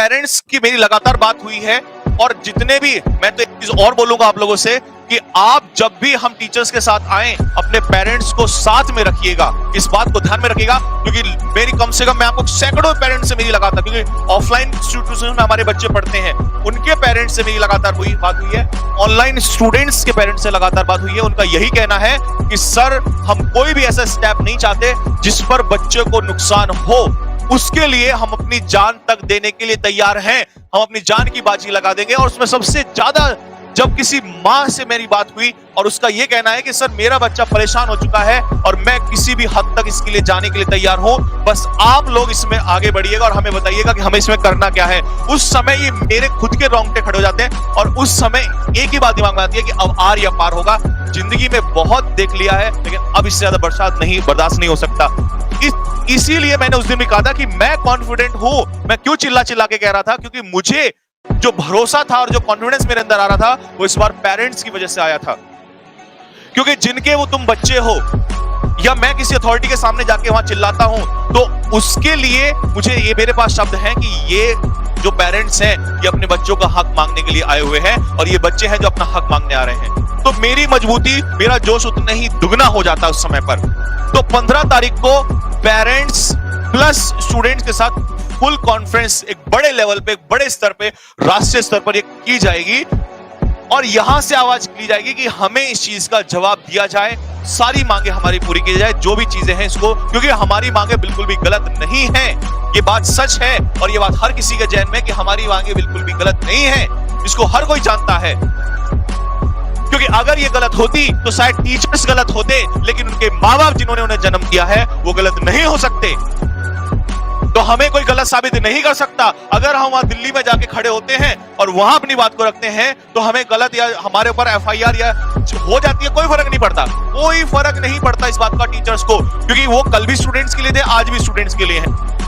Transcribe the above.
Parents की मेरी लगातार बात हुई है, और जितने भी, मैं तो एक चीज और बोलूंगा आप लोगों से कि आप जब भी हम टीचर्स के साथ आए, अपने पेरेंट्स को साथ में रखिएगा, इस बात को ध्यान में रखिएगा, क्योंकि मेरी कम से कम मैं आपको सैकड़ों पेरेंट्स से मेरी लगातार, क्योंकि ऑफलाइन इंस्टीट्यूशन में हमारे बच्चे पढ़ते हैं, उनके पेरेंट्स से मेरी लगातार बात हुई है, ऑनलाइन स्टूडेंट्स के पेरेंट्स से लगातार बात हुई है। उनका यही कहना है कि सर, हम कोई भी ऐसा स्टेप नहीं चाहते जिस पर बच्चे को नुकसान हो, उसके लिए हम अपनी जान तक देने के लिए तैयार हैं, हम अपनी जान की बाजी लगा देंगे। और उसमें सबसे ज्यादा जब किसी मां से मेरी बात हुई और उसका यह कहना है कि सर, मेरा बच्चा परेशान हो चुका है और मैं किसी भी हद तक इसके लिए जाने के लिए तैयार हूं, बस आप लोग इसमें आगे बढ़िएगा और हमें बताइएगा कि हमें इसमें करना क्या है। उस समय ये मेरे खुद के रोंगटे खड़े हो जाते हैं और उस समय एक ही बात दिमाग में आती है कि अब आर या पार होगा। जिंदगी में बहुत देख लिया है, लेकिन अब इससे ज्यादा बर्दाश्त नहीं हो सकता। इसीलिए मैंने उस दिन भी कहा था कि मैं कॉन्फिडेंट हूं। मैं क्यों चिल्ला चिल्ला के कह रहा था? क्योंकि मुझे जो भरोसा था और जो कॉन्फिडेंस मेरे अंदर आ रहा था, वो इस बार पेरेंट्स की वजह से आया था। क्योंकि जिनके वो तुम बच्चे हो, या मैं किसी अथॉरिटी के सामने जाके वहां चिल्लाता हूं, तो उसके लिए मुझे ये, मेरे पास शब्द हैं कि ये जो पेरेंट्स हैं, ये अपने बच्चों का हक मांगने के लिए आए हुए हैं, और ये बच्चे हैं जो अपना हक मांगने आ रहे हैं। तो मेरी मजबूती, मेरा जोश उतना ही दुगना हो जाता उस समय पर। तो 15 तारीख को पेरेंट्स प्लस स्टूडेंट्स के साथ फुल कॉन्फ्रेंस एक बड़े लेवल पे, एक बड़े स्तर पे, राष्ट्रीय स्तर पर ये की जाएगी, और यहां से आवाज की जाएगी कि हमें इस चीज का जवाब दिया जाए, सारी मांगे हमारी पूरी की जाए, जो भी चीजें हैं इसको, क्योंकि हमारी मांगे बिल्कुल भी गलत नहीं है। ये बात सच है, और ये बात हर किसी के जहन में कि हमारी मांगे बिल्कुल भी गलत नहीं है, इसको हर कोई जानता है। क्योंकि अगर ये गलत होती तो शायद टीचर्स गलत होते, लेकिन उनके माँ बाप जिन्होंने उन्हें जन्म दिया है, वो गलत नहीं हो सकते। तो हमें कोई गलत साबित नहीं कर सकता। अगर हम वहां दिल्ली में जाके खड़े होते हैं और वहां अपनी बात को रखते हैं, तो हमें गलत या हमारे ऊपर FIR या हो जाती है, कोई फर्क नहीं पड़ता। कोई फर्क नहीं पड़ता इस बात का टीचर्स को, क्योंकि वो कल भी स्टूडेंट्स के लिए थे, आज भी स्टूडेंट्स के लिए हैं।